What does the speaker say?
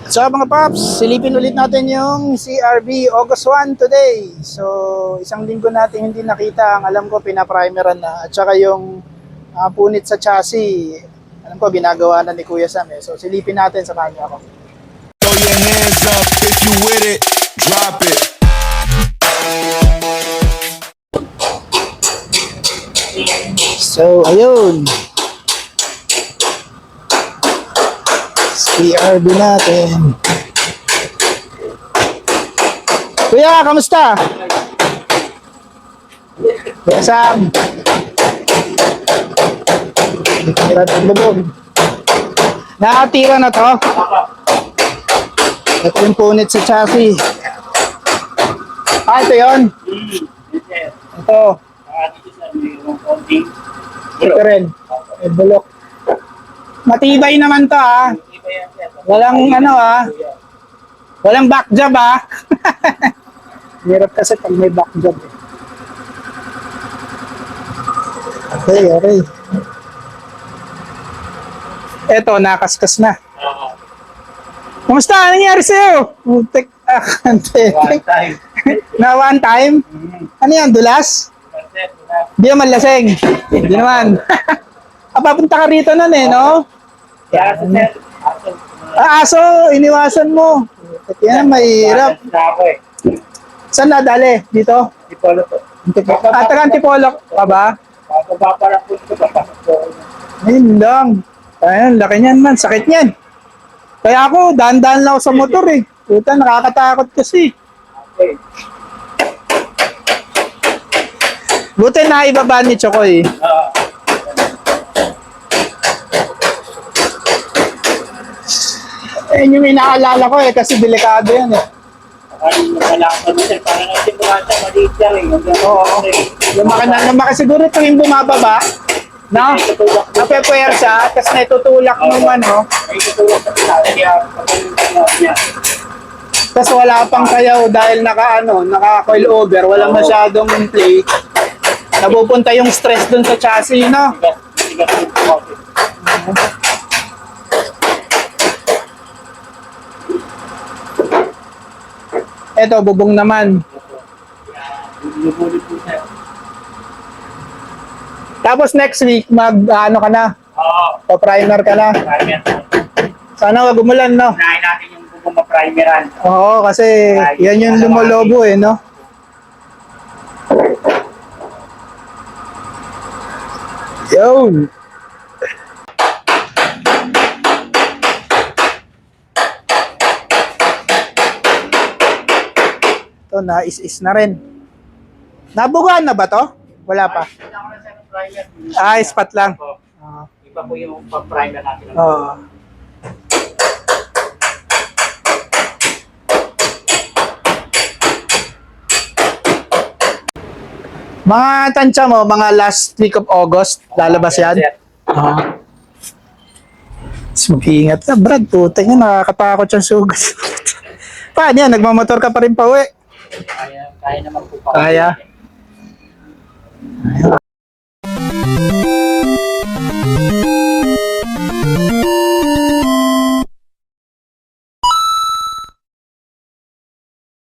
So mga Paps, silipin ulit natin yung CRV August 1 today. So isang linggo natin hindi nakita. Ang alam ko pinaprimeran na. At saka yung punit sa chassis, alam ko ginagawa na ni Kuya Sam. So silipin natin, samahan niyo ako. Throw your hands up if you with it, drop it. So ayun, CRV natin. Kuya, kamusta? Kuya Sam. Nakatira na to. Ito yung punit sa chassis. Ito yun. Ito. Ito rin. Bulok. Matibay naman to Walang walang back job Hirap kasi pag may back job Okay. Eto, nakaskas na. Kumusta? Ano nangyari sa'yo? Muntik. One time. Na one time? Ano yan? Dulas? Di naman laseng. Di naman. Papunta ka rito nun no? Aso, iniwasan mo. Yan, mahirap. Saan nadali? Dito? Tipolo po. Taga Antipolo ka ba? Papaparap po ito. Papasok po. Ayun lang. Ayun, laki niyan man. Sakit niyan. Kaya ako, dahan-dahan lang ako sa motor Puta, nakakatakot kasi. Okay. Buti na ibaba ni Chokoy. Ayun yung inaalala ko kasi delikado yan Parang malakad mo sir. Parang natin bumasa, maliit lang Oo. Lumaki siguro ito yung bumababa. No? Napepuwersa, tapos naitutulak ng May tutulog sa pinakaya. Tapos wala pang sayaw dahil naka-coil over, walang masyadong play. Napupunta yung stress dun sa chassis, Eto, bubong naman. Tapos next week, ka na? Pa-primer ka na? Sana wag umulan, no? Unahin natin yung bumaprimeran. Oo, kasi yan yung lumolobo, no? Yun! Ito, na-is-is na rin. Nabugaan na ba to? Wala pa. Spot lang. Iba po yung pa-primer natin. Oo. Mga tansya mo, mga last week of August, lalabas yan? Oo. Ingat ka, Brad. Puta niya, nakakatakot yung sugat. Paano yan? Nagmamotor ka pa rin pa uwi? Kaya naman po pa. Kaya?